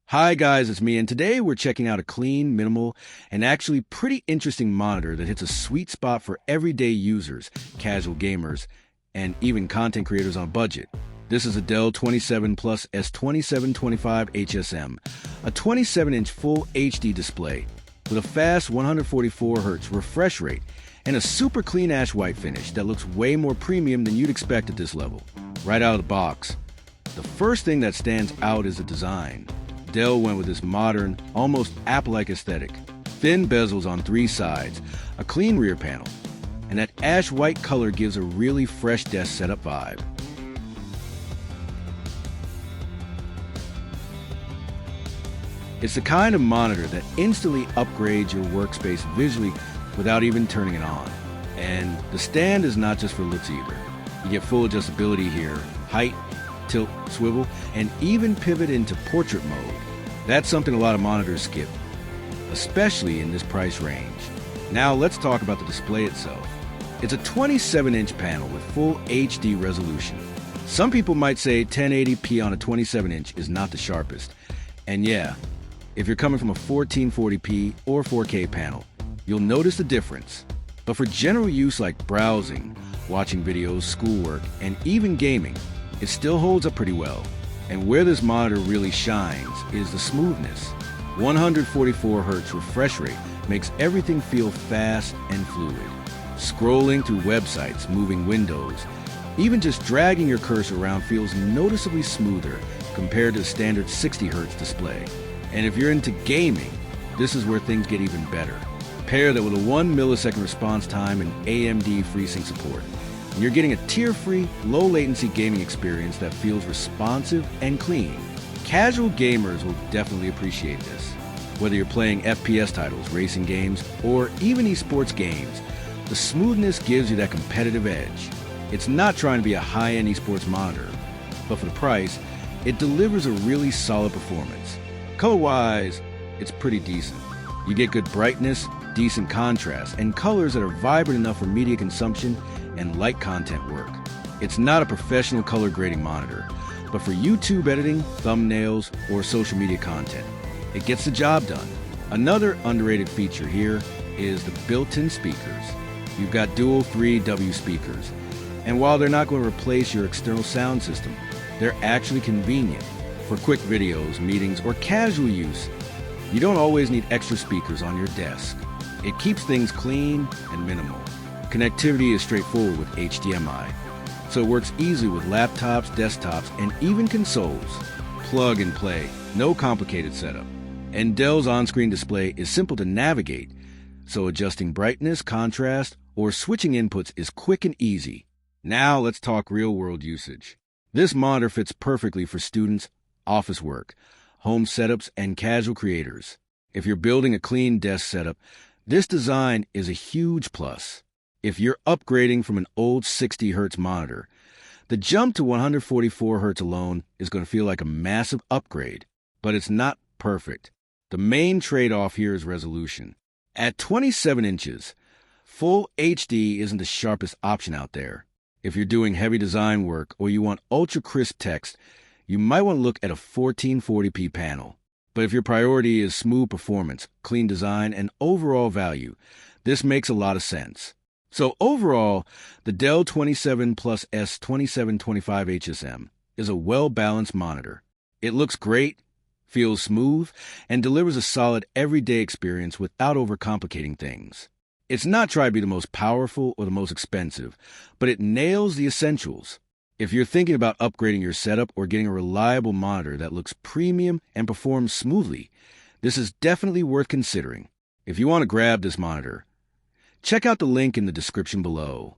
Hi guys, it's me, and today we're checking out a clean, minimal, and actually pretty interesting monitor that hits a sweet spot for everyday users, casual gamers, and even content creators on a budget. This is a Dell 27 Plus S2725HSM, a 27-inch full HD display with a fast 144Hz refresh rate and a super clean ash white finish that looks way more premium than you'd expect at this level. Right out of the box, the first thing that stands out is the design. Dell went with this modern, almost Apple-like aesthetic. Thin bezels on three sides, a clean rear panel, and that ash white color gives a really fresh desk setup vibe. It's the kind of monitor that instantly upgrades your workspace visually without even turning it on. And the stand is not just for looks either. You get full adjustability here, height, tilt, swivel, and even pivot into portrait mode. That's something a lot of monitors skip, especially in this price range. Now let's talk about the display itself. It's a 27-inch panel with full HD resolution. Some people might say 1080p on a 27-inch is not the sharpest. And yeah, if you're coming from a 1440p or 4K panel, you'll notice the difference. But for general use like browsing, watching videos, schoolwork, and even gaming, it still holds up pretty well. And where this monitor really shines is the smoothness. 144Hz refresh rate makes everything feel fast and fluid. Scrolling through websites, moving windows, even just dragging your cursor around feels noticeably smoother compared to the standard 60Hz display. And if you're into gaming, this is where things get even better. Pair that with a 1 millisecond response time and AMD FreeSync support. And you're getting a tear-free, low-latency gaming experience that feels responsive and clean. Casual gamers will definitely appreciate this. Whether you're playing FPS titles, racing games, or even esports games, the smoothness gives you that competitive edge. It's not trying to be a high-end esports monitor, but for the price, it delivers a really solid performance. Color-wise, it's pretty decent. You get good brightness, decent contrast, and colors that are vibrant enough for media consumption and light content work. It's not a professional color grading monitor, but for YouTube editing, thumbnails, or social media content, it gets the job done. Another underrated feature here is the built-in speakers. You've got dual 3W speakers, and while they're not going to replace your external sound system, they're actually convenient. For quick videos, meetings, or casual use, you don't always need extra speakers on your desk. It keeps things clean and minimal. Connectivity is straightforward with HDMI, so it works easily with laptops, desktops, and even consoles. Plug and play, no complicated setup. And Dell's on-screen display is simple to navigate, so adjusting brightness, contrast, or switching inputs is quick and easy. Now let's talk real-world usage. This monitor fits perfectly for students, office work, home setups, and casual creators. If you're building a clean desk setup, this design is a huge plus. If you're upgrading from an old 60Hz monitor, the jump to 144Hz alone is going to feel like a massive upgrade, but it's not perfect. The main trade-off here is resolution. At 27 inches, full HD isn't the sharpest option out there. If you're doing heavy design work or you want ultra-crisp text, you might want to look at a 1440p panel. But if your priority is smooth performance, clean design, and overall value, this makes a lot of sense. So overall, the Dell 27 Plus S2725HSM is a well-balanced monitor. It looks great, feels smooth, and delivers a solid everyday experience without overcomplicating things. It's not trying to be the most powerful or the most expensive, but it nails the essentials. If you're thinking about upgrading your setup or getting a reliable monitor that looks premium and performs smoothly, this is definitely worth considering. If you want to grab this monitor, check out the link in the description below.